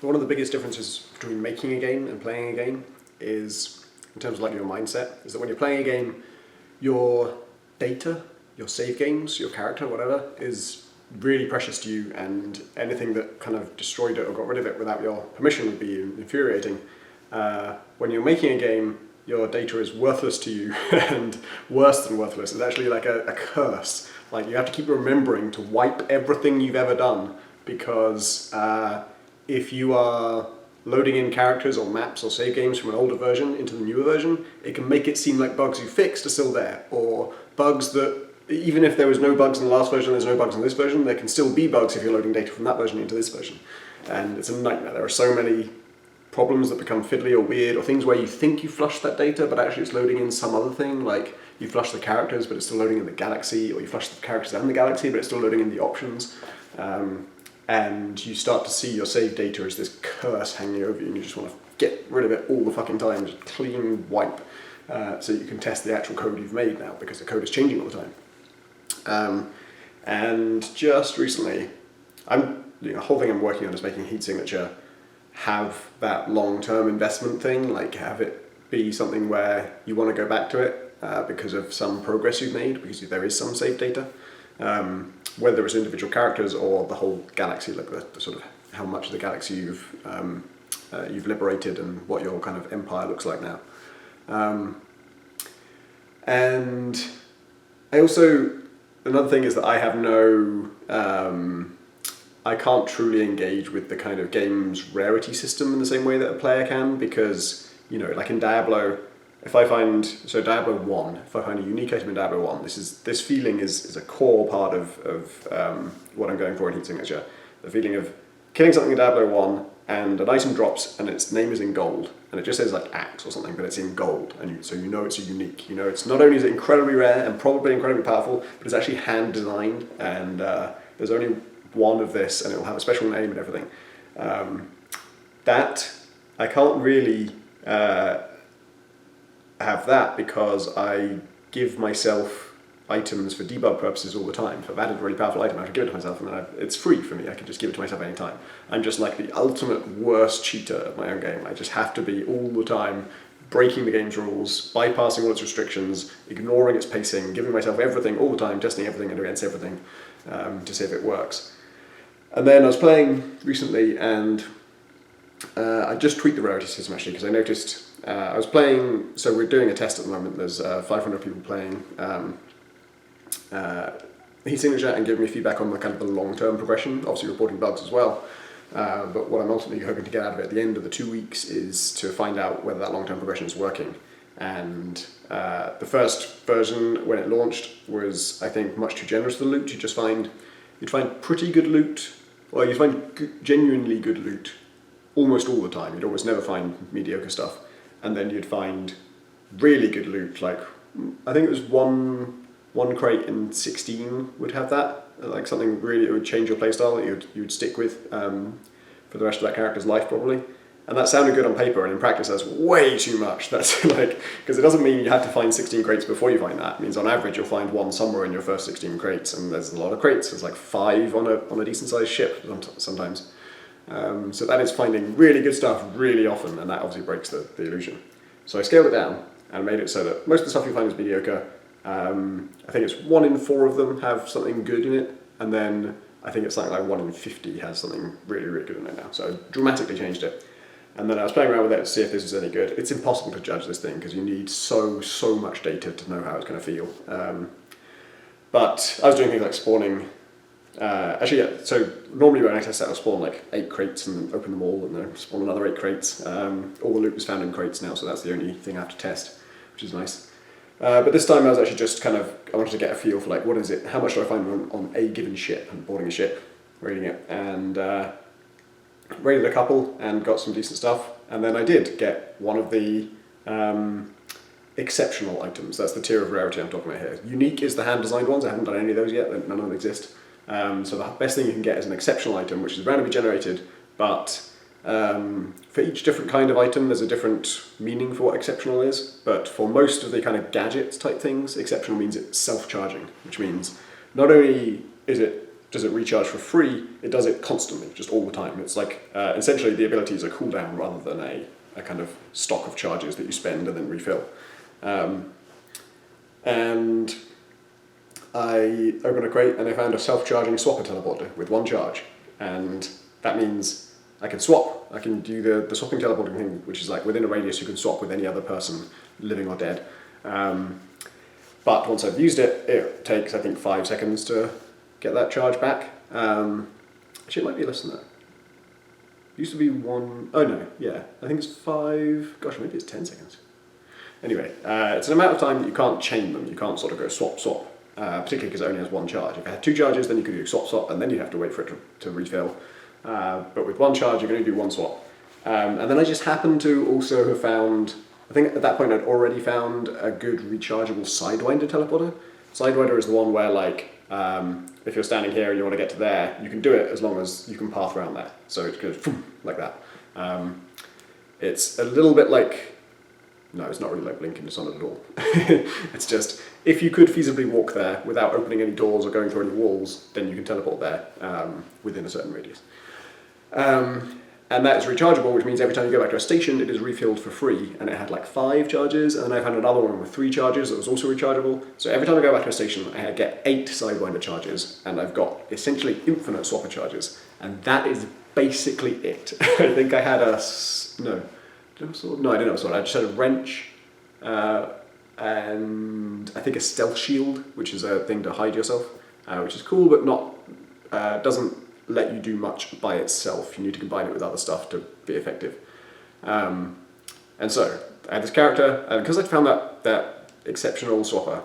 one of the biggest differences between making a game and playing a game is, in terms of like your mindset, is that when you're playing a game, your data, your save games, your character, whatever, is really precious to you, and anything that kind of destroyed it or got rid of it without your permission would be infuriating. When you're making a game, your data is worthless to you, and worse than worthless. It's actually like a curse. Like, you have to keep remembering to wipe everything you've ever done, because if you are loading in characters or maps or save games from an older version into the newer version, it can make it seem like bugs you fixed are still there, or bugs that, even if there was no bugs in the last version, there's no bugs in this version, there can still be bugs if you're loading data from that version into this version. And it's a nightmare. There are so many problems that become fiddly or weird, or things where you think you flushed that data, but actually it's loading in some other thing, like you flush the characters, but it's still loading in the galaxy, or you flush the characters and the galaxy, but it's still loading in the options. And you start to see your save data as this curse hanging over you, and you just want to get rid of it all the fucking time, just clean wipe, so you can test the actual code you've made now, because the code is changing all the time. And just recently, the whole thing I'm working on is making heat signature have that long-term investment thing, like have it be something where you want to go back to it because of some progress you've made, because there is some save data, whether it's individual characters or the whole galaxy, like the sort of how much of the galaxy you've liberated and what your kind of empire looks like now. And I also, another thing is that I have no, I can't truly engage with the kind of game's rarity system in the same way that a player can, because, you know, like in Diablo, if I find, so Diablo 1, if I find a unique item in Diablo 1, this feeling is a core part of what I'm going for in heat signature. The feeling of killing something in Diablo 1 and an item drops and its name is in gold, and it just says like axe or something, but it's in gold, and so you know it's a unique. You know, it's not only is it incredibly rare and probably incredibly powerful, but it's actually hand designed, and there's only one of this, and it will have a special name and everything. That I can't really have that, because I give myself items for debug purposes all the time. If I've added a really powerful item, I have to give it to myself, and then it's free for me. I can just give it to myself anytime. I'm just like the ultimate worst cheater at my own game. I just have to be all the time breaking the game's rules, bypassing all its restrictions, ignoring its pacing, giving myself everything all the time, testing everything and against everything to see if it works. And then I was playing recently, and I just tweaked the rarity system actually, because I noticed I was playing, so we're doing a test at the moment, there's 500 people playing heat signature and giving me feedback on the kind of the long-term progression, obviously reporting bugs as well. But what I'm ultimately hoping to get out of it at the end of the 2 weeks is to find out whether that long-term progression is working. And the first version, when it launched, was, I think, much too generous with the loot. You'd find pretty good loot, or you'd find genuinely good loot almost all the time. You'd almost never find mediocre stuff. And then you'd find really good loot, like, I think it was one crate in 16 would have that, like something really that would change your playstyle that you'd stick with for the rest of that character's life probably. And that sounded good on paper, and in practice that's way too much. That's like, because it doesn't mean you have to find 16 crates before you find that. It means on average you'll find one somewhere in your first 16 crates, and there's a lot of crates. There's like 5 on a decent sized ship sometimes. So that is finding really good stuff really often, and that obviously breaks the illusion. So I scaled it down and made it so that most of the stuff you find is mediocre. I think it's 1 in 4 of them have something good in it, and then I think it's something like 1 in 50 has something really, really good in it now. So I dramatically changed it. And then I was playing around with it to see if this is any good. It's impossible to judge this thing because you need so much data to know how it's going to feel. But I was doing things like spawning. So normally when I test that, I'll spawn like 8 crates and open them all, and then spawn another 8 crates. All the loot was found in crates now, so that's the only thing I have to test, which is nice. But this time I was actually just kind of, I wanted to get a feel for like, what is it, how much do I find on a given ship, and boarding a ship, raiding it, and raided a couple and got some decent stuff, and then I did get one of the exceptional items. That's the tier of rarity I'm talking about here. Unique is the hand-designed ones. I haven't done any of those yet, none of them exist. So the best thing you can get is an exceptional item, which is randomly generated, but for each different kind of item there's a different meaning for what exceptional is. But for most of the kind of gadgets type things, exceptional means it's self-charging, which means not only is it does it recharge for free, it does it constantly, just all the time. It's like, essentially the ability is a cooldown rather than a kind of stock of charges that you spend and then refill. And I opened a crate and I found a self-charging swapper teleporter with 1 charge. And that means I can swap. I can do the swapping teleporting thing, which is like within a radius you can swap with any other person, living or dead. But once I've used it, it takes, I think, 5 seconds to get that charge back. Actually, it might be less than that. It used to be 1... Oh, no, yeah. I think it's 5... Gosh, maybe it's 10 seconds. Anyway, it's an amount of time that you can't chain them. You can't sort of go swap, swap, particularly because it only has 1 charge. If it had 2 charges, then you could do swap, swap, and then you'd have to wait for it to refill. But with 1 charge, you can only do 1 swap. And then I just happened to also have found... I think at that point I'd already found a good rechargeable Sidewinder teleporter. Sidewinder is the one where, like, if you're standing here and you want to get to there, you can do it as long as you can path around there. So it goes like that. It's a little bit like... No, it's not really like Blinking Dishonored at all. It's just, if you could feasibly walk there without opening any doors or going through any walls, then you can teleport there within a certain radius. And that is rechargeable, which means every time you go back to a station, it is refilled for free. And it had like 5 charges, and then I found another one with 3 charges that was also rechargeable. So every time I go back to a station, I get 8 Sidewinder charges, and I've got essentially infinite swapper charges. And that is basically it. I think I had a... No. Did I have a sword? No, I didn't have a sword. I just had a wrench, and I think a stealth shield, which is a thing to hide yourself, which is cool, but not doesn't let you do much by itself. You need to combine it with other stuff to be effective. And so I had this character, and because I found that exceptional swapper,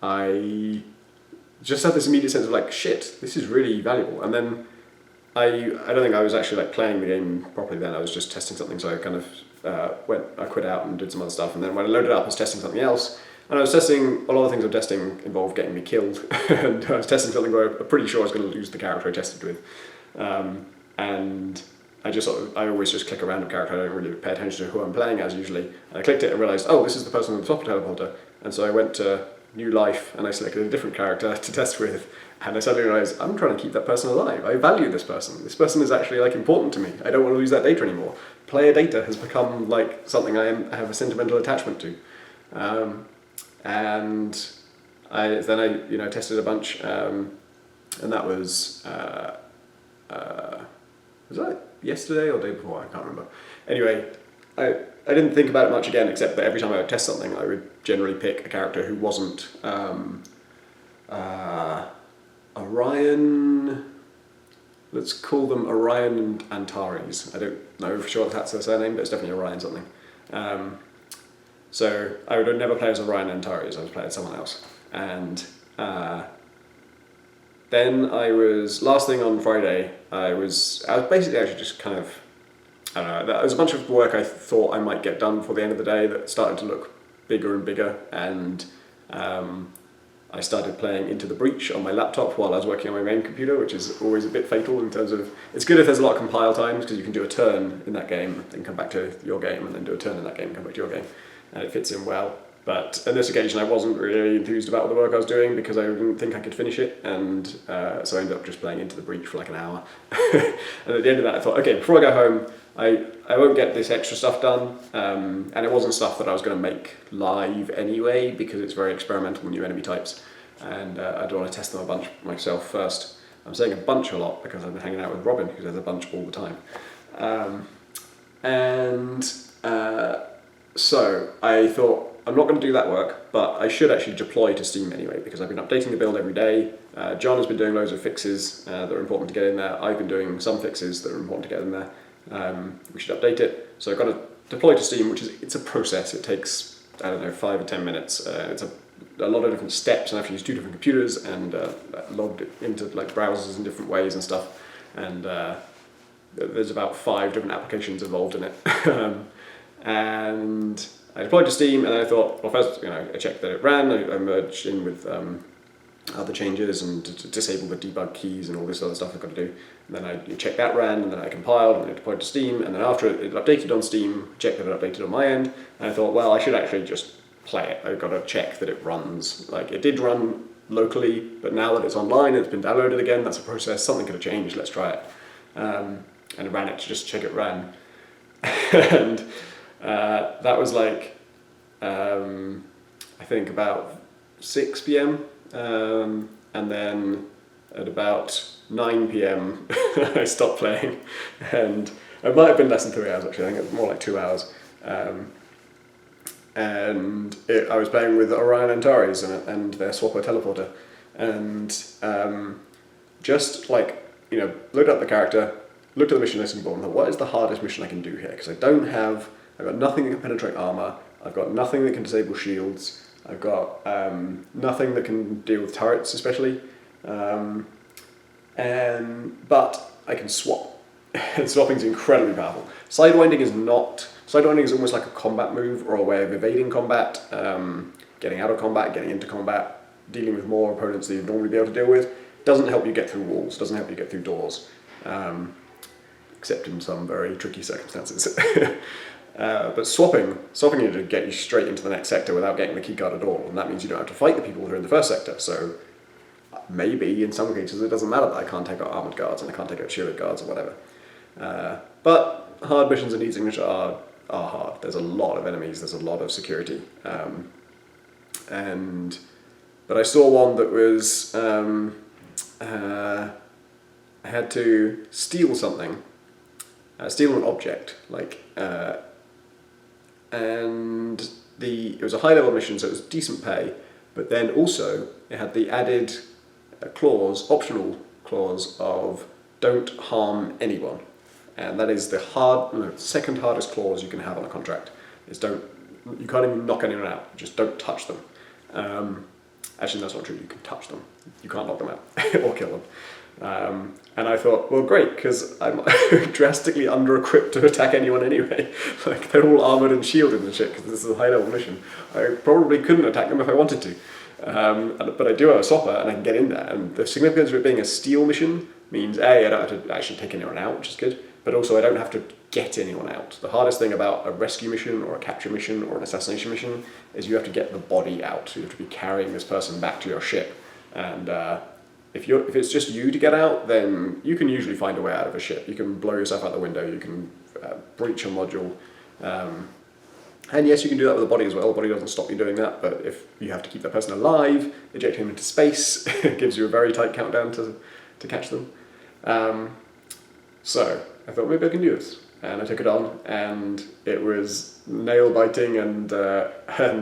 I just had this immediate sense of like, shit, this is really valuable. And then I don't think I was actually like playing the game properly then. I was just testing something, so I kind of I quit out and did some other stuff. And then when I loaded up, I was testing something else. And I was testing, a lot of things I'm testing involved getting me killed. And I was testing something where I'm pretty sure I was going to lose the character I tested with. And I just I always just click a random character. I don't really pay attention to who I'm playing as usually. And I clicked it and realised, oh, this is the person with the swapper teleporter. And so I went to New Life and I selected a different character to test with. And I suddenly realised, I'm trying to keep that person alive. I value this person. This person is actually like important to me. I don't want to lose that data anymore. Player data has become like something I have a sentimental attachment to. And then I tested a bunch, and that was that yesterday or the day before? I can't remember. Anyway, I didn't think about it much again, except that every time I would test something, I would generally pick a character who wasn't Orion. Let's call them Orion and Antares. I don't know for sure if that's their surname, but it's definitely Orion something. So I would never play as Orion and Antares. I was playing as someone else. And then last thing on Friday, I was basically actually just kind of, I don't know, there was a bunch of work I thought I might get done before the end of the day that started to look bigger and bigger, and I started playing Into the Breach on my laptop while I was working on my main computer, which is always a bit fatal in terms of, it's good if there's a lot of compile times because you can do a turn in that game, then come back to your game, and then do a turn in that game and come back to your game, and it fits in well. But on this occasion I wasn't really enthused about the work I was doing because I didn't think I could finish it, and so I ended up just playing Into the Breach for like an hour. And at the end of that I thought, okay, before I go home, I won't get this extra stuff done, and it wasn't stuff that I was going to make live anyway because it's very experimental with new enemy types, and I don't want to test them a bunch myself first. I'm saying a bunch a lot because I've been hanging out with Robin, who does a bunch all the time. So I thought, I'm not going to do that work, but I should actually deploy to Steam anyway, because I've been updating the build every day. John has been doing loads of fixes that are important to get in there. I've been doing some fixes that are important to get in there. We should update it. So I've got to deploy to Steam, it's a process. It takes, I don't know, 5 or 10 minutes. It's a lot of different steps, and I have to use 2 different computers and logged into like browsers in different ways and stuff. And there's about 5 different applications involved in it. And I deployed to Steam, and I thought, well, first, I checked that it ran. I merged in with other changes and to disable the debug keys and all this other stuff I've got to do. And then I checked that ran, and then I compiled, and it deployed to Steam, and then after it updated on Steam, checked that it updated on my end, and I thought, well, I should actually just play it. I've got to check that it runs. Like, it did run locally, but now that it's online and it's been downloaded again, that's a process. Something could have changed. Let's try it. And I ran it to just check it ran, and that was like I think about 6 p.m. And then at about 9 p.m. I stopped playing, and it might have been less than 3 hours actually. I think it was more like 2 hours. I was playing with Orion Antares and their swapper teleporter, and just like, you know, looked up the character, looked at the mission listing board and thought, what is the hardest mission I can do here? Because I've got nothing that can penetrate armor, I've got nothing that can disable shields, I've got nothing that can deal with turrets especially, but I can swap. And swapping is incredibly powerful. Sidewinding is almost like a combat move or a way of evading combat, getting out of combat, getting into combat, dealing with more opponents that you'd normally be able to deal with. Doesn't help you get through walls, doesn't help you get through doors, except in some very tricky circumstances. But swapping you to get you straight into the next sector without getting the keycard at all, and that means you don't have to fight the people who are in the first sector. So maybe in some cases it doesn't matter that I can't take out armored guards and I can't take out shielded guards or whatever. But hard missions and easy missions are hard. There's a lot of enemies, there's a lot of security. But I saw one that was, I had to steal something, steal an object, and it was a high level mission, so it was decent pay, but then also it had the added optional clause of don't harm anyone. And that is the second hardest clause you can have on a contract. You can't even knock anyone out, just don't touch them. Actually, that's not true, you can touch them. You can't knock them out or kill them. And I thought, well, great, because I'm drastically under-equipped to attack anyone anyway. Like, they're all armoured and shielded and shit, because this is a high-level mission. I probably couldn't attack them if I wanted to. But I do have a swapper, and I can get in there. And the significance of it being a steal mission means, A, I don't have to actually take anyone out, which is good, but also I don't have to get anyone out. The hardest thing about a rescue mission or a capture mission or an assassination mission is you have to get the body out. You have to be carrying this person back to your ship. And if it's just you to get out, then you can usually find a way out of a ship. You can blow yourself out the window, you can breach a module. And yes, you can do that with a body as well. The body doesn't stop you doing that, but if you have to keep that person alive, eject him into space, it gives you a very tight countdown to catch them. So I thought maybe I can do this, and I took it on, and it was nail-biting and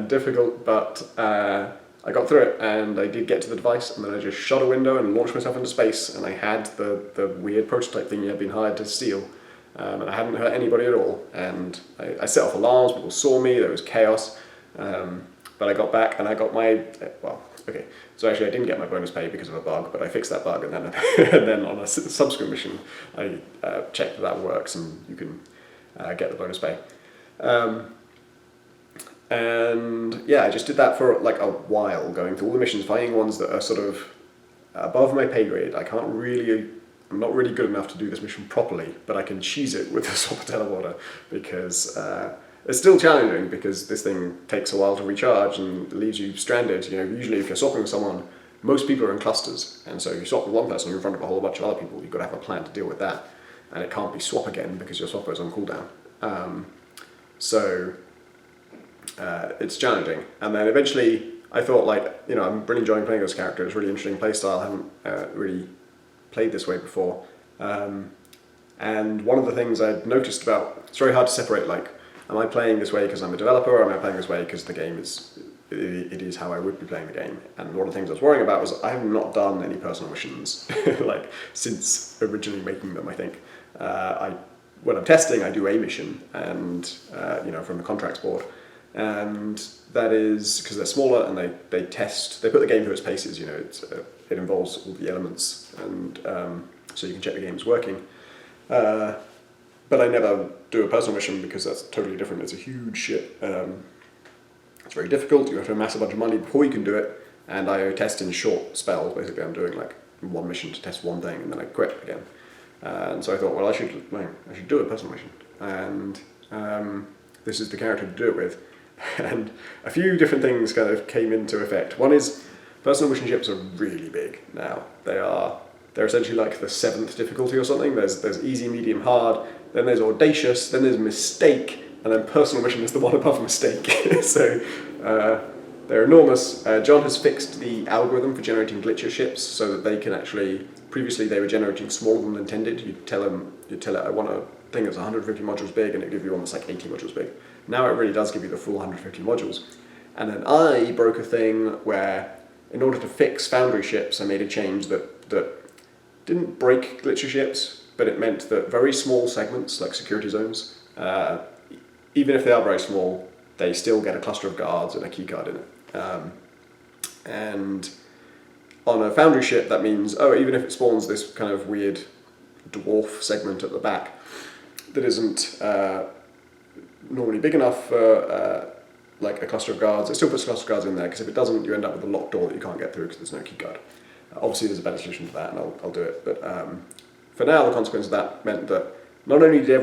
difficult, but I got through it, and I did get to the device, and then I just shot a window and launched myself into space, and I had the weird prototype thing you had been hired to steal, and I hadn't hurt anybody at all, and I set off alarms, people saw me, there was chaos, but I got back, and I got my, so actually I didn't get my bonus pay because of a bug, but I fixed that bug, and then and then on a subsequent mission I checked that works and you can get the bonus pay. And yeah, I just did that for like a while, going through all the missions, finding ones that are sort of above my pay grade. I'm not really good enough to do this mission properly, but I can cheese it with the swapper teleporter because it's still challenging because this thing takes a while to recharge and leaves you stranded. You know, usually if you're swapping with someone, most people are in clusters, and so you swap with one person, you're in front of a whole bunch of other people. You've got to have a plan to deal with that, and it can't be swap again because your swapper is on cooldown. It's challenging. And then eventually I thought, I'm really enjoying playing this character. It's a really interesting playstyle. I haven't really played this way before. And one of the things I'd noticed it's very hard to separate, am I playing this way because I'm a developer, or am I playing this way because the game it is how I would be playing the game? And one of the things I was worrying about was I have not done any personal missions, since originally making them, I think. When I'm testing, I do a mission, and from the contracts board. And that is because they're smaller and they put the game through its paces. It involves all the elements, and so you can check the game's working. But I never do a personal mission because that's totally different. It's a huge shit. It's very difficult. You have to amass a bunch of money before you can do it, and I test in short spells. Basically, I'm doing one mission to test one thing, and then I quit again. And so I thought, well, I should do a personal mission, and this is the character to do it with. And a few different things kind of came into effect. One is Personal mission ships are really big now. They're essentially like the 7th difficulty or something. There's easy, medium, hard, then there's audacious, then there's mistake, and then personal mission is the one above mistake. So they're enormous. John has fixed the algorithm for generating glitcher ships so that they can actually, previously they were generating smaller than intended. You'd tell it, I want a thing that's 150 modules big, and it'd give you one that's like 80 modules big. Now it really does give you the full 150 modules. And then I broke a thing where, in order to fix Foundry ships, I made a change that didn't break glitcher ships, but it meant that very small segments, like security zones, even if they are very small, they still get a cluster of guards and a keycard in it. And on a Foundry ship, that means, even if it spawns this kind of weird dwarf segment at the back that isn't normally big enough for like a cluster of guards, it still puts a cluster of guards in there, because if it doesn't, you end up with a locked door that you can't get through because there's no keycard. Obviously there's a better solution to that, and I'll do it, but for now the consequence of that meant that not only did a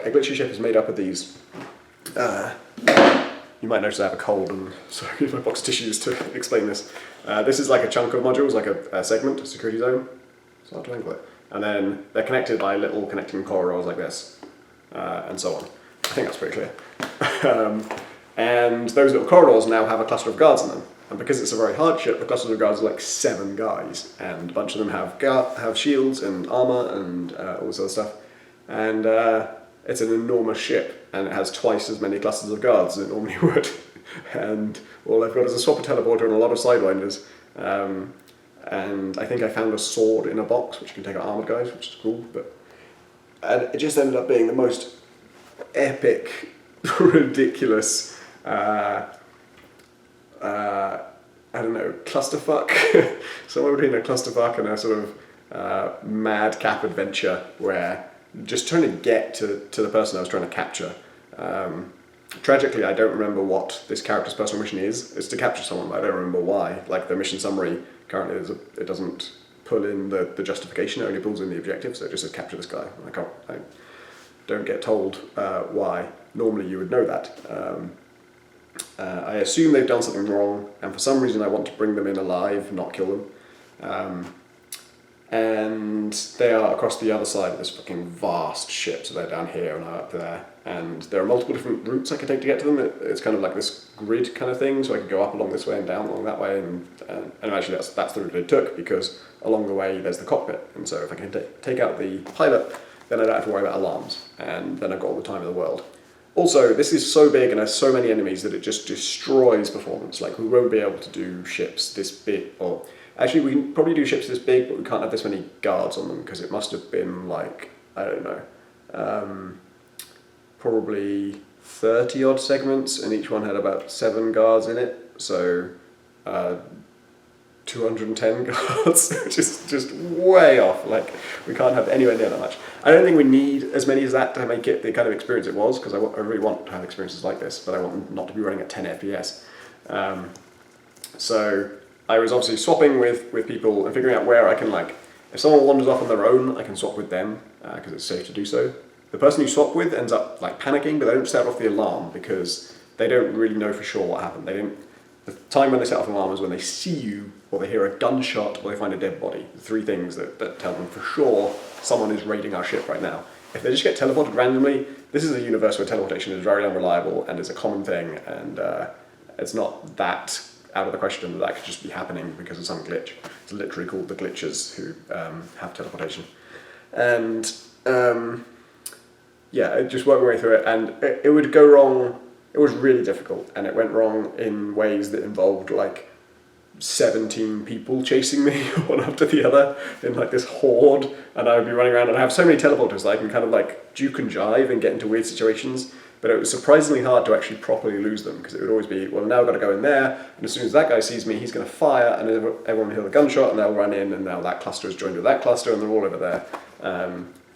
glitchy ship is made up of these, you might notice I have a cold, and so I use my box of tissues to explain this. This is like a chunk of modules, like a segment, a security zone, it's hard to angle it, and then they're connected by little connecting corridors like this, and so on. I think that's pretty clear. And those little corridors now have a cluster of guards in them. And because it's a very hard ship, the clusters of guards are like 7 guys, and a bunch of them have shields and armor and all this other stuff. And it's an enormous ship, and it has twice as many clusters of guards as it normally would. And all I've got is a swapper teleporter and a lot of sidewinders. And I think I found a sword in a box, which can take out armored guys, which is cool. And it just ended up being the most epic, ridiculous, I don't know, clusterfuck, somewhere between a clusterfuck and a sort of madcap adventure, where just trying to get to the person I was trying to capture. Tragically, I don't remember what this character's personal mission is. It's to capture someone, but I don't remember why. Like, the mission summary currently it doesn't pull in the justification, it only pulls in the objective, so it just says capture this guy. I don't get told why. Normally you would know that. I assume they've done something wrong, and for some reason I want to bring them in alive, not kill them. And they are across the other side of this fucking vast ship, so they're down here and I'm up there. And there are multiple different routes I can take to get to them. It's kind of like this grid kind of thing, so I can go up along this way and down along that way, and actually that's the route they took, because along the way there's the cockpit, and so if I can take out the pilot, then I don't have to worry about alarms, and then I've got all the time in the world. Also, this is so big and has so many enemies that it just destroys performance. Like, we won't be able to do ships this big, or actually we can probably do ships this big, but we can't have this many guards on them, because it must have been like, I don't know, probably 30 odd segments, and each one had about 7 guards in it, so 210 guards, which is just way off. Like, we can't have anywhere near that much. I don't think we need as many as that to make it the kind of experience it was, because I really want to have experiences like this, but I want them not to be running at 10 FPS. So I was obviously swapping with people and figuring out where I can, like, if someone wanders off on their own, I can swap with them, because it's safe to do so. The person you swap with ends up like panicking, but they don't set off the alarm because they don't really know for sure what happened. The time when they set off an alarm is when they see you, or they hear a gunshot, or they find a dead body. The 3 things that tell them for sure someone is raiding our ship right now. If they just get teleported randomly, this is a universe where teleportation is very unreliable and is a common thing, and it's not that out of the question that could just be happening because of some glitch. It's literally called the glitchers who have teleportation. And yeah, I just worked my way through it, and it would go wrong. It was really difficult, and it went wrong in ways that involved like 17 people chasing me one after the other in like this horde, and I would be running around, and I have so many teleporters that I can kind of like juke and jive and get into weird situations, but it was surprisingly hard to actually properly lose them, because it would always be, well, now I've got to go in there, and as soon as that guy sees me, he's going to fire, and everyone will hear the gunshot, and they'll run in, and now that cluster is joined with that cluster, and they're all over there.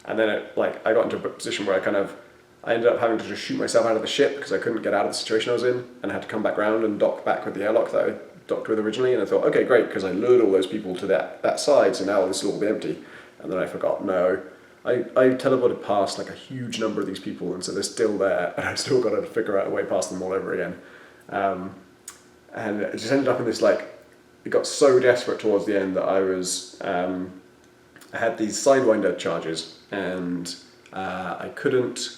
And then I got into a position where I ended up having to just shoot myself out of the ship because I couldn't get out of the situation I was in, and I had to come back round and dock back with the airlock that I docked with originally, and I thought, okay, great, because I lured all those people to that side, so now this will all be empty. And then I forgot, no, I teleported past like a huge number of these people, and so they're still there, and I've still got to figure out a way past them all over again. And it just ended up in this like it got so desperate towards the end that I had these Sidewinder charges, and I couldn't.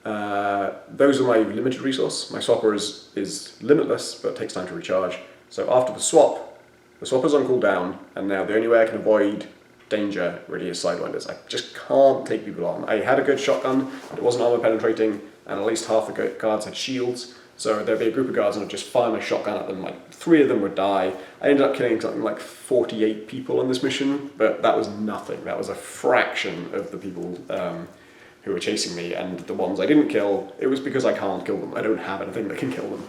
Those are my limited resource. My swapper is limitless, but takes time to recharge. So after the swapper's on cooldown, and now the only way I can avoid danger really is Sidewinders. I just can't take people on. I had a good shotgun, but it wasn't armor penetrating, and at least half the guards had shields. So there'd be a group of guards and I'd just fire my shotgun at them, like 3 of them would die. I ended up killing something like 48 people on this mission, but that was nothing. That was a fraction of the people who were chasing me, and the ones I didn't kill, it was because I can't kill them. I don't have anything that can kill them.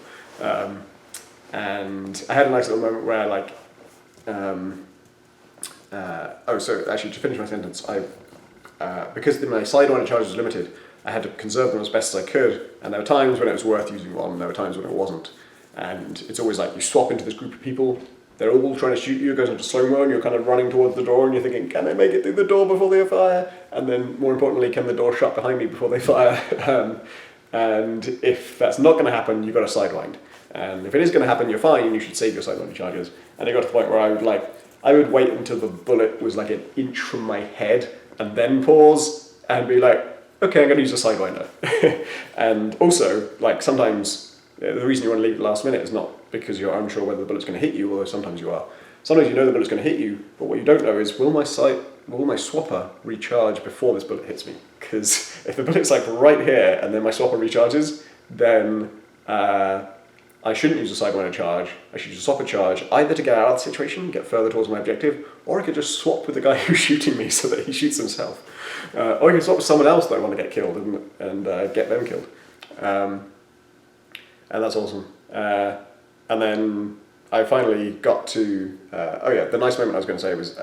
And I had a nice little moment where like, so actually to finish my sentence, because my Sidewinder charge was limited, I had to conserve them as best as I could, and there were times when it was worth using one, and there were times when it wasn't. And it's always like you swap into this group of people, they're all trying to shoot you, it goes into slow-mo, and you're kind of running towards the door, and you're thinking, can I make it through the door before they fire? And then, more importantly, can the door shut behind me before they fire? And if that's not going to happen, you've got to sidewind. And if it is going to happen, you're fine, and you should save your sidewinder charges. And it got to the point where I would wait until the bullet was like an inch from my head, and then pause, and be like, okay, I'm going to use a Sidewinder. And also, like sometimes, the reason you want to leave at the last minute is not because you're unsure whether the bullet's going to hit you, although sometimes you are. Sometimes you know the bullet's going to hit you, but what you don't know is, will my swapper recharge before this bullet hits me? Because if the bullet's like right here, and then my swapper recharges, then I shouldn't use a Sidewinder charge. I should use a swapper charge, either to get out of the situation, get further towards my objective, or I could just swap with the guy who's shooting me so that he shoots himself. Or I could swap with someone else that I want to get killed and get them killed. And that's awesome. And then I finally got to... the nice moment I was going to say was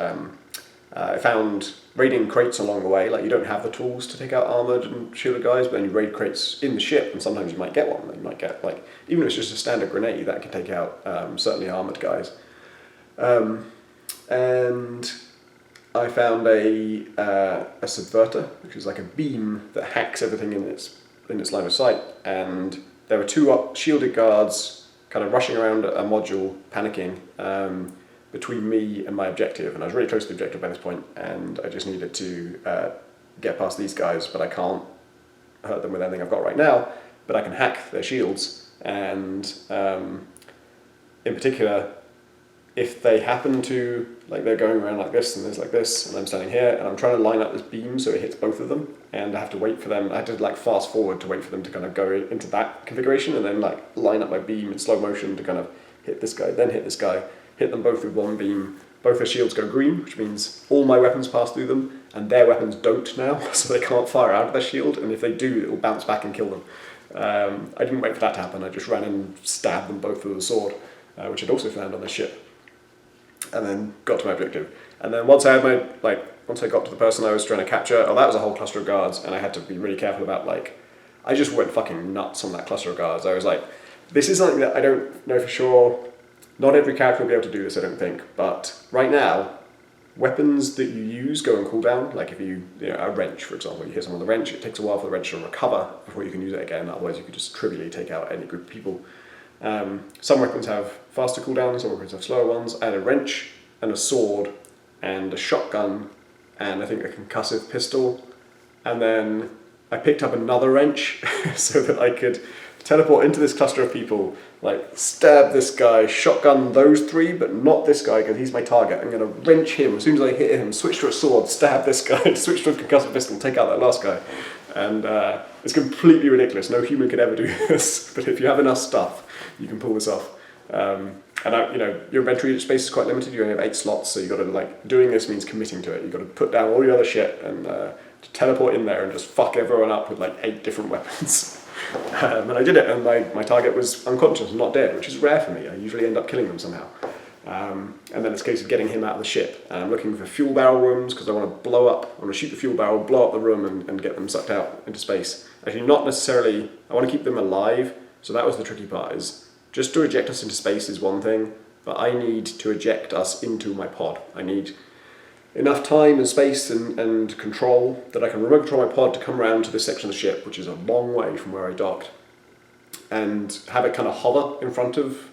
I found raiding crates along the way. Like, you don't have the tools to take out armoured and shielded guys, but then you raid crates in the ship, and sometimes you might get one. You might get, like, even if it's just a standard grenade, that can take out certainly armoured guys. And I found a subverter, which is like a beam that hacks everything in its line of sight. And there were 2 shielded guards kind of rushing around a module, panicking, between me and my objective. And I was really close to the objective by this point, and I just needed to get past these guys, but I can't hurt them with anything I've got right now, but I can hack their shields. And in particular, if they happen to, like, they're going around like this and there's like this, and I'm standing here and I'm trying to line up this beam so it hits both of them, and I have to wait for them, I had to like fast forward to wait for them to kind of go into that configuration, and then like line up my beam in slow motion to kind of hit this guy, then hit this guy, hit them both with one beam. Both their shields go green, which means all my weapons pass through them, and their weapons don't now, so they can't fire out of their shield, and if they do, it will bounce back and kill them. I didn't wait for that to happen, I just ran and stabbed them both with a sword, which I'd also found on the ship, and then got to my objective. And then once I got to the person I was trying to capture, that was a whole cluster of guards, and I had to be really careful about, like, I just went fucking nuts on that cluster of guards. I was like, this is something that I don't know for sure. Not every character will be able to do this, I don't think, but right now, weapons that you use go on cooldown. Like if a wrench, for example, you hit someone with a wrench, it takes a while for the wrench to recover before you can use it again, otherwise you could just trivially take out any group of people. Some weapons have faster cooldowns, some weapons have slower ones. I had a wrench and a sword and a shotgun and I think a concussive pistol, and then I picked up another wrench so that I could teleport into this cluster of people, like stab this guy, shotgun those 3, but not this guy because he's my target. I'm going to wrench him. As soon as I hit him, switch to a sword, stab this guy, switch to a concussive pistol, take out that last guy. And it's completely ridiculous. No human could ever do this, but if you have enough stuff, you can pull this off. Your inventory space is quite limited. You only have 8 slots, so you got to, doing this means committing to it. You've got to put down all your other shit and to teleport in there and just fuck everyone up with 8 different weapons. And I did it, and my target was unconscious and not dead, which is rare for me. I usually end up killing them somehow. And then it's a case of getting him out of the ship. And I'm looking for fuel barrel rooms because I want to shoot the fuel barrel, blow up the room and get them sucked out into space. Actually, not necessarily, I want to keep them alive, so that was the tricky part, is just to eject us into space is one thing, but I need to eject us into my pod. I need enough time and space and control that I can remote control my pod to come around to this section of the ship, which is a long way from where I docked, and have it kind of hover in front of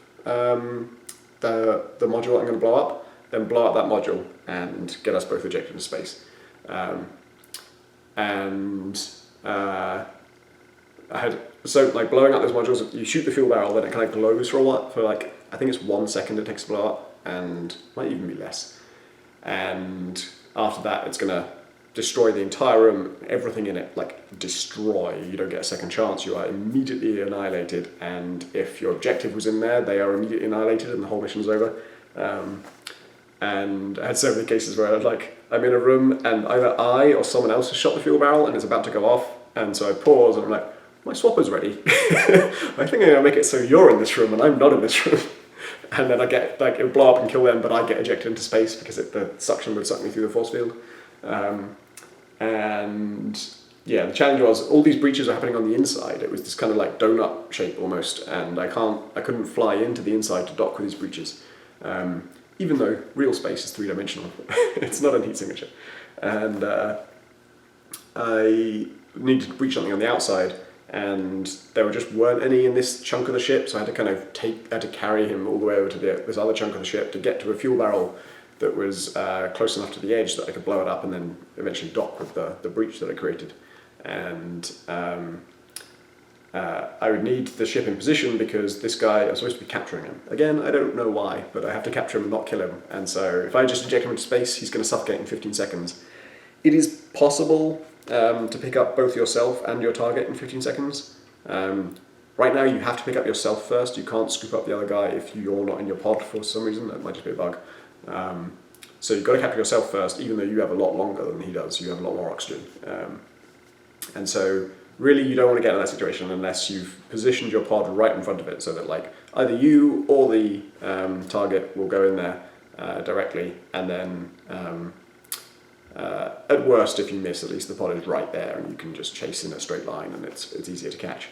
the module I'm going to blow up, then blow up that module and get us both ejected into space. I had, so like blowing up those modules, you shoot the fuel barrel, then it kind of glows for a while, for like, I think it's 1 second it takes to blow up, and might even be less. And after that, it's gonna destroy the entire room, everything in it, like destroy. You don't get a second chance, you are immediately annihilated, and if your objective was in there, they are immediately annihilated and the whole mission's over. And I had so many cases where I'm in a room and either I or someone else has shot the fuel barrel and it's about to go off, and so I pause and I'm like, my swapper's ready. I think I'm gonna make it so you're in this room and I'm not in this room. And then I get, like, it'll blow up and kill them, but I get ejected into space because the suction would suck me through the force field. And yeah, the challenge was all these breaches are happening on the inside. It was this kind of like donut shape almost, and I couldn't fly into the inside to dock with these breaches. Even though real space is 3-dimensional, it's not a heat signature. And I needed to breach something on the outside, and there just weren't any in this chunk of the ship, so I had to carry him all the way over to this other chunk of the ship to get to a fuel barrel that was close enough to the edge that I could blow it up and then eventually dock with the breach that I created. And I would need the ship in position because this guy, I'm supposed to be capturing him. Again, I don't know why, but I have to capture him and not kill him. And so if I just eject him into space, he's going to suffocate in 15 seconds. It is possible to pick up both yourself and your target in 15 seconds. Right now you have to pick up yourself first. You can't scoop up the other guy if you're not in your pod for some reason. That might just be a bug. So you've got to capture yourself first, even though you have a lot longer than he does. You have a lot more oxygen. And so really you don't want to get in that situation unless you've positioned your pod right in front of it so that like either you or the target will go in there directly, and then at worst, if you miss, at least the pod is right there and you can just chase in a straight line and it's easier to catch.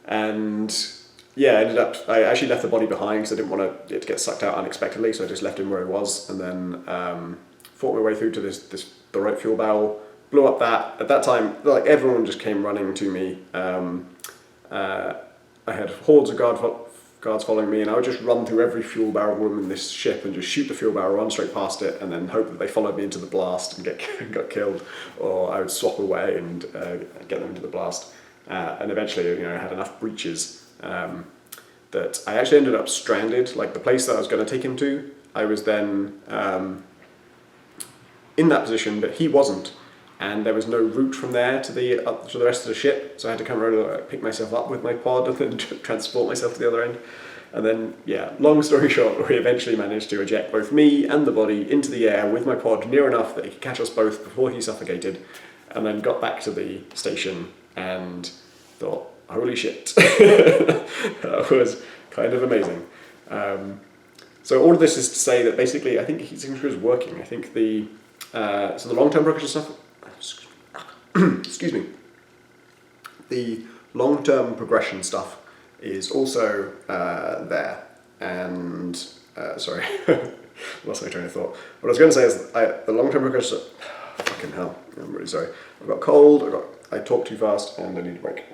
And yeah, I actually left the body behind because I didn't want it to get sucked out unexpectedly, so I just left him where he was, and then fought my way through to the right fuel barrel, blew up that. At that time, like, everyone just came running to me. I had hordes of guards following me, and I would just run through every fuel barrel room in this ship and just shoot the fuel barrel, run straight past it, and then hope that they followed me into the blast and got killed, or I would swap away and get them into the blast. And eventually, I had enough breaches that I actually ended up stranded. Like, the place that I was going to take him to, I was then in that position, but he wasn't, and there was no route from there to the rest of the ship, so I had to come around and pick myself up with my pod and then transport myself to the other end. And then, yeah, long story short, we eventually managed to eject both me and the body into the air with my pod near enough that he could catch us both before he suffocated, and then got back to the station and thought, holy shit. That was kind of amazing. So all of this is to say that basically I think heat signature is working. I think the long-term progression stuff, excuse me, the long-term progression stuff is also there. And sorry, lost my train of thought. What I was going to say is the long-term progression stuff, fucking hell, I'm really sorry. I've got cold, I talk too fast, and I need a break.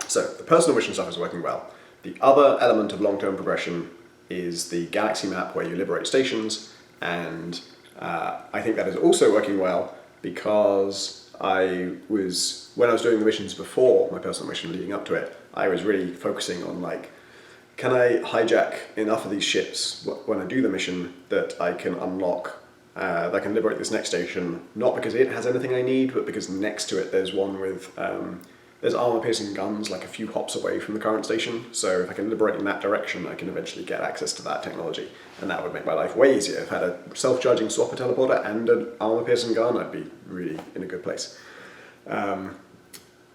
So the personal mission stuff is working well. The other element of long-term progression is the galaxy map where you liberate stations, and I think that is also working well because when I was doing the missions before my personal mission leading up to it, I was really focusing on like, can I hijack enough of these ships when I do the mission that I can unlock, that I can liberate this next station, not because it has anything I need, but because next to it there's one with there's armor-piercing guns like a few hops away from the current station, so if I can liberate in that direction, I can eventually get access to that technology, and that would make my life way easier. If I had a self-charging swapper teleporter and an armor-piercing gun, I'd be really in a good place.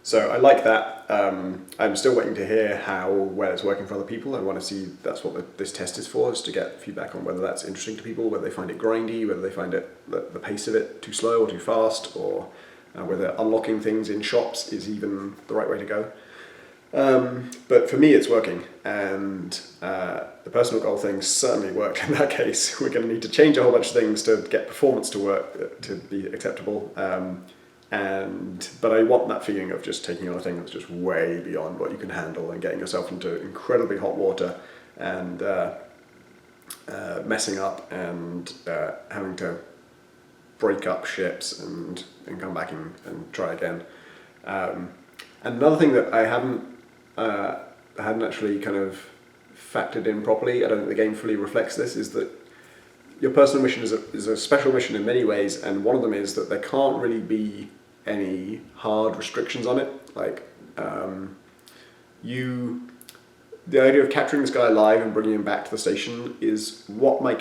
So I like that. I'm still waiting to hear how well it's working for other people. I want to see, that's what this test is for, is to get feedback on whether that's interesting to people, whether they find it grindy, whether they find it the pace of it too slow or too fast, or whether unlocking things in shops is even the right way to go. But for me it's working, and the personal goal thing certainly worked in that case. We're going to need to change a whole bunch of things to get performance to work, to be acceptable. But I want that feeling of just taking on a thing that's just way beyond what you can handle and getting yourself into incredibly hot water and messing up and having to break up ships and come back and try again. And another thing that I hadn't actually kind of factored in properly, I don't think the game fully reflects this, is that your personal mission is a special mission in many ways, and one of them is that there can't really be any hard restrictions on it. Like, the idea of capturing this guy alive and bringing him back to the station is what I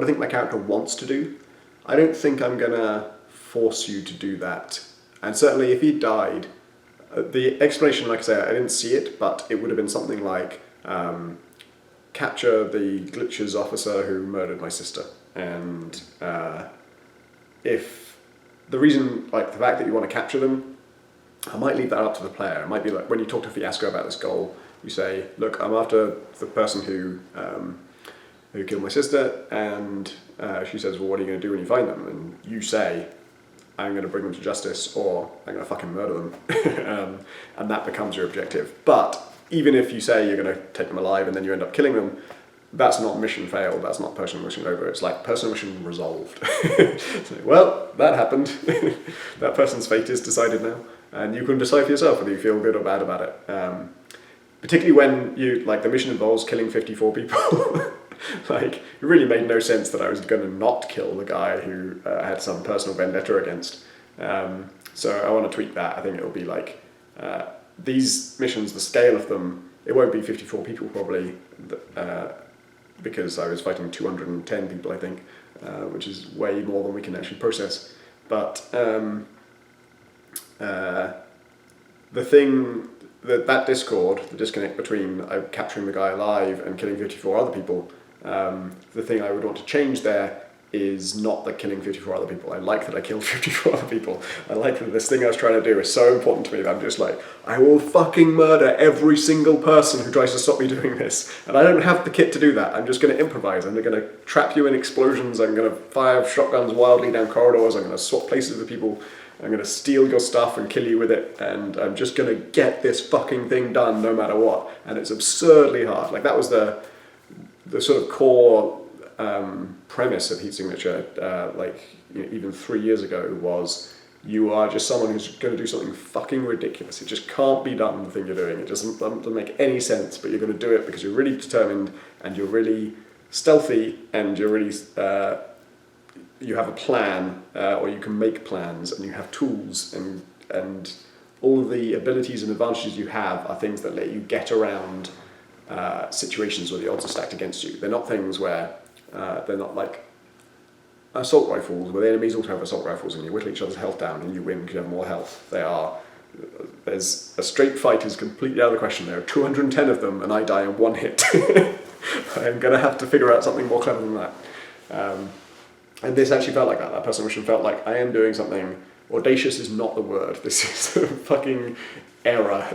think my character wants to do. I don't think I'm gonna force you to do that. And certainly if he died, the explanation, like I say, I didn't see it, but it would have been something like, capture the glitches officer who murdered my sister. And if the reason, like the fact that you want to capture them, I might leave that up to the player. It might be like when you talk to Fiasco about this goal, you say, look, I'm after the person who killed my sister, and she says, well, what are you going to do when you find them? And you say, I'm going to bring them to justice, or I'm going to fucking murder them. And that becomes your objective. But even if you say you're going to take them alive and then you end up killing them, that's not mission failed, that's not personal mission over, it's like personal mission resolved. So, well, that happened. That person's fate is decided now, and you can decide for yourself whether you feel good or bad about it. Particularly when the mission involves killing 54 people. Like, it really made no sense that I was going to not kill the guy who I had some personal vendetta against. So I want to tweak that. I think it'll be like, these missions, the scale of them, it won't be 54 people probably, because I was fighting 210 people, I think, which is way more than we can actually process. But the thing, that discord, the disconnect between capturing the guy alive and killing 54 other people, the thing I would want to change there is not the killing 54 other people. I like that I killed 54 other people. I like that this thing I was trying to do is so important to me that I'm just like, I will fucking murder every single person who tries to stop me doing this. And I don't have the kit to do that. I'm just going to improvise. I'm going to trap you in explosions. I'm going to fire shotguns wildly down corridors. I'm going to swap places with people. I'm going to steal your stuff and kill you with it. And I'm just going to get this fucking thing done no matter what. And it's absurdly hard. Like, that was the sort of core premise of Heat Signature, even 3 years ago, was you are just someone who's going to do something fucking ridiculous. It just can't be done, the thing you're doing. It doesn't make any sense, but you're going to do it because you're really determined and you're really stealthy and you're really you have a plan, or you can make plans, and you have tools, and all of the abilities and advantages you have are things that let you get around situations where the odds are stacked against you. They're not things where they're not like assault rifles, where the enemies also have assault rifles and you whittle each other's health down and you win because you have more health. There's a straight fight is completely out of the question. There are 210 of them and I die in one hit. I'm going to have to figure out something more clever than that. And this actually felt like that. That personal mission felt like I am doing something. Audacious is not the word. This is a fucking error.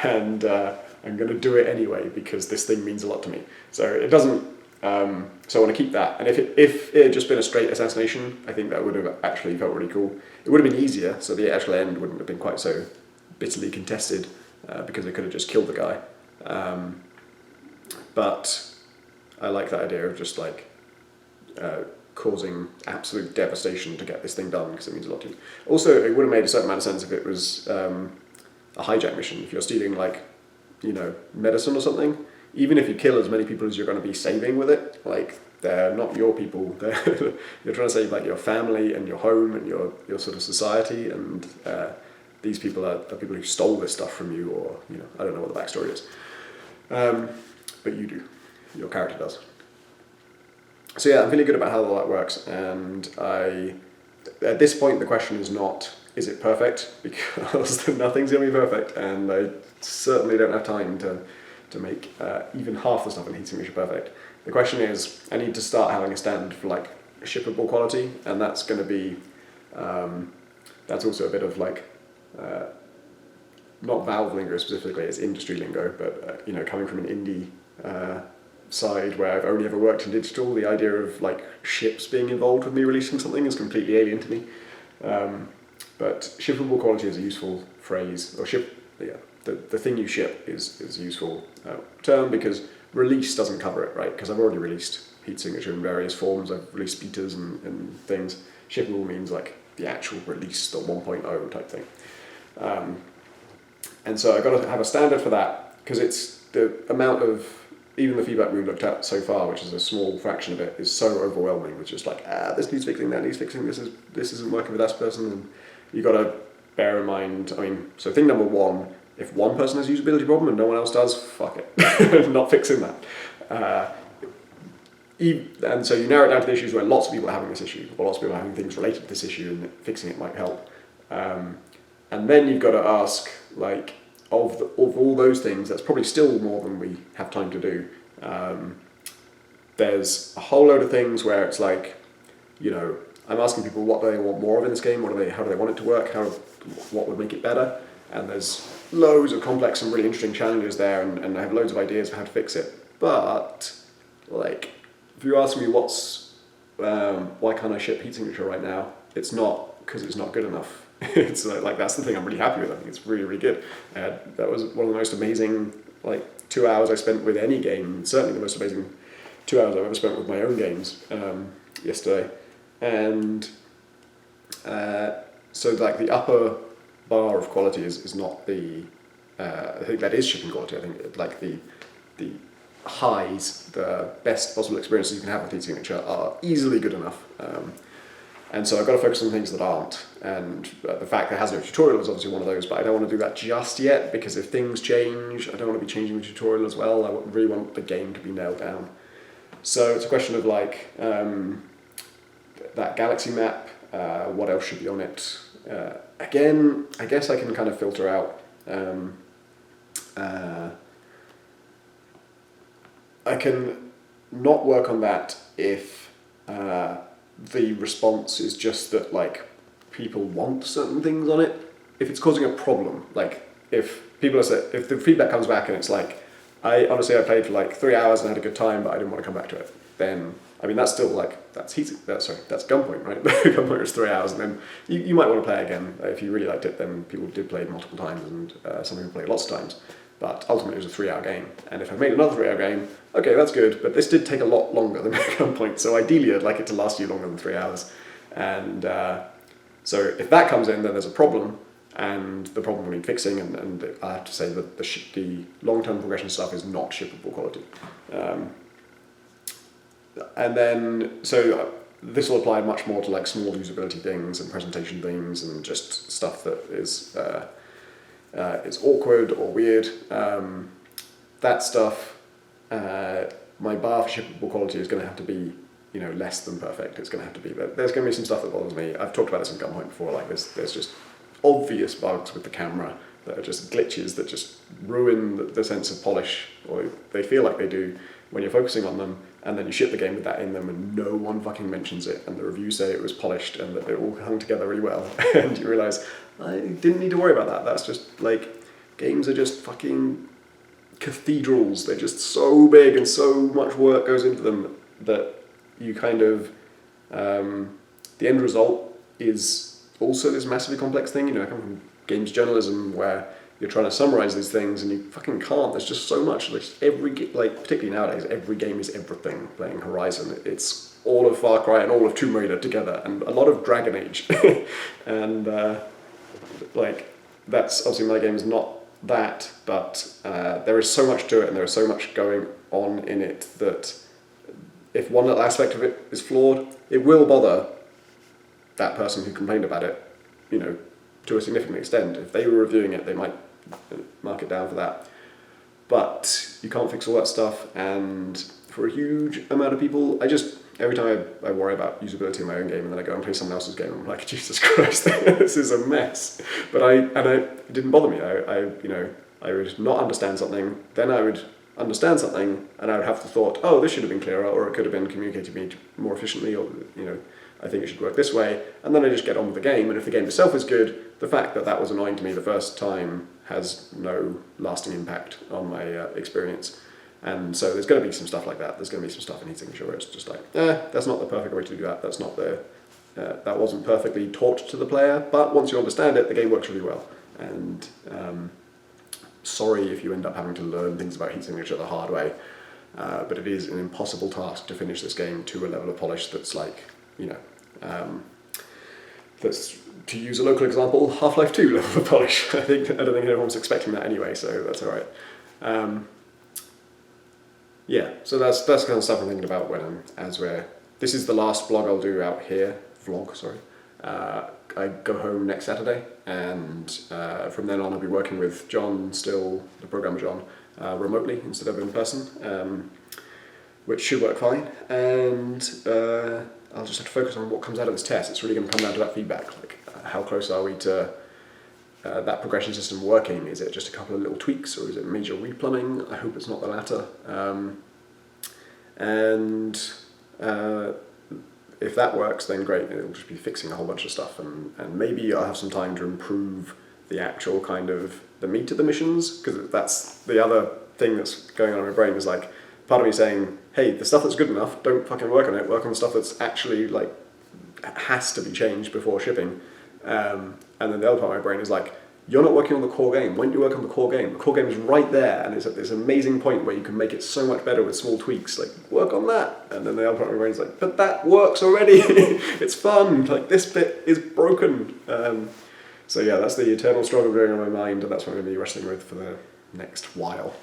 And I'm going to do it anyway because this thing means a lot to me. So it doesn't. So I want to keep that. And if it had just been a straight assassination, I think that would have actually felt really cool. It would have been easier, so the actual end wouldn't have been quite so bitterly contested because they could have just killed the guy. But I like that idea of just like causing absolute devastation to get this thing done because it means a lot to you. Also, it would have made a certain amount of sense if it was a hijack mission. If you're stealing medicine or something, even if you kill as many people as you're going to be saving with it, like, they're not your people. You're trying to save like your family and your home and your sort of society, and these people are people who stole this stuff from you, or I don't know what the backstory is, but you do. Your character does. So yeah, I'm feeling good about how all that works, and at this point the question is not, is it perfect? Because nothing's going to be perfect, and I certainly don't have time to make even half the stuff in Heat Signature perfect. The question is, I need to start having a standard for like shippable quality, and that's going to be, that's also a bit of like, not Valve lingo specifically, it's industry lingo, but coming from an indie side where I've only ever worked in digital, the idea of like ships being involved with me releasing something is completely alien to me. But shippable quality is a useful phrase, or the thing you ship is a useful term, because release doesn't cover it, right? Because I've already released heat signature in various forms. I've released betas and things. Shippable means like the actual release, the 1.0 type thing. And so I've got to have a standard for that, because it's the amount of, even the feedback we've looked at so far, which is a small fraction of it, is so overwhelming with just like, this needs fixing, that needs fixing, this isn't working with that person. And you've got to bear in mind, so thing number one, if one person has a usability problem and no one else does, fuck it. Not fixing that. And so you narrow it down to the issues where lots of people are having this issue, or lots of people are having things related to this issue, and fixing it might help. And then you've got to ask, like, of all those things, that's probably still more than we have time to do. There's a whole load of things where it's like, I'm asking people what do they want more of in this game, how do they want it to work, what would make it better, and there's loads of complex and really interesting challenges there, and I have loads of ideas for how to fix it. But, like, if you ask me why can't I ship heat signature right now, it's not because it's not good enough. It's like that's the thing I'm really happy with. I think it's really, really good. That was one of the most amazing 2 hours I spent with any game. Certainly the most amazing 2 hours I've ever spent with my own games yesterday. And so like the upper bar of quality is not the. I think that is shipping quality. I think like the highs, the best possible experiences you can have with heat signature are easily good enough. And so I've got to focus on things that aren't. And the fact that it has no tutorial is obviously one of those, but I don't want to do that just yet, because if things change, I don't want to be changing the tutorial as well. I really want the game to be nailed down. So it's a question of like that galaxy map, what else should be on it. Again, I guess I can kind of filter out. I can not work on that if the response is just that like people want certain things on it. If it's causing a problem, like if the feedback comes back and it's like, I played for like 3 hours and had a good time, but I didn't want to come back to it, then that's still like that's Gunpoint, right? Gunpoint was 3 hours, and then you might want to play again. If you really liked it, then people did play it multiple times, and some people played lots of times. But ultimately it was a 3 hour game, and if I made another 3 hour game, okay, that's good, but this did take a lot longer than Gunpoint, so ideally I'd like it to last you longer than 3 hours. And so if that comes in, then there's a problem, and the problem will need fixing, and I have to say that the long-term progression stuff is not shippable quality. And then, so this will apply much more to like small usability things and presentation things and just stuff that is awkward or weird. That stuff, my bar for shippable quality is going to have to be, less than perfect. It's going to have to be, but there's going to be some stuff that bothers me. I've talked about this in Gunpoint before, like there's just obvious bugs with the camera that are just glitches that just ruin the sense of polish, or they feel like they do when you're focusing on them, and then you ship the game with that in them and no one fucking mentions it, and the reviews say it was polished and that it all hung together really well, and you realise, I didn't need to worry about that. That's just, like, games are just fucking cathedrals. They're just so big and so much work goes into them that you kind of, the end result is also this massively complex thing. I come from games journalism where you're trying to summarize these things and you fucking can't. There's just so much. Particularly nowadays, every game is everything. Playing Horizon, it's all of Far Cry and all of Tomb Raider together, and a lot of Dragon Age. And that's obviously my game is not that, but there is so much to it and there is so much going on in it that if one little aspect of it is flawed, it will bother that person who complained about it, to a significant extent. If they were reviewing it, they might mark it down for that. But you can't fix all that stuff, and for a huge amount of people, every time I worry about usability in my own game and then I go and play someone else's game, I'm like, Jesus Christ, this is a mess. But it didn't bother me. I would not understand something, then I would understand something, and I would have the thought, oh, this should have been clearer, or it could have been communicated to me more efficiently, or I think it should work this way, and then I just get on with the game. And if the game itself is good, the fact that was annoying to me the first time has no lasting impact on my experience. And so there's going to be some stuff like that. There's going to be some stuff in heat signature where it's just like, that's not the perfect way to do that. That's not the that wasn't perfectly taught to the player, but once you understand it, the game works really well. And sorry if you end up having to learn things about heat signature the hard way, but it is an impossible task to finish this game to a level of polish that's like, that's, to use a local example, Half-Life 2 level of polish. I don't think everyone's expecting that anyway, so that's all right. Yeah, so that's kind of stuff I'm thinking about this is the last blog I'll do out here, sorry. I go home next Saturday, and from then on I'll be working with John, still the programmer John, remotely instead of in person, which should work fine, and I'll just have to focus on what comes out of this test. It's really going to come down to that feedback, like how close are we to that progression system working? Is it just a couple of little tweaks, or is it major replumbing? I hope it's not the latter. If that works, then great. It'll just be fixing a whole bunch of stuff, and maybe I'll have some time to improve the actual kind of the meat of the missions, because that's the other thing that's going on in my brain is like part of me saying, hey, the stuff that's good enough, don't fucking work on it. Work on the stuff that's actually like has to be changed before shipping. And then the other part of my brain is like, you're not working on the core game. When do you work on the core game? The core game is right there, and it's at this amazing point where you can make it so much better with small tweaks. Like, work on that. And then the other part of my brain is like, but that works already. It's fun. Like, this bit is broken. So yeah, that's the eternal struggle going on in my mind, and that's what I'm going to be wrestling with for the next while.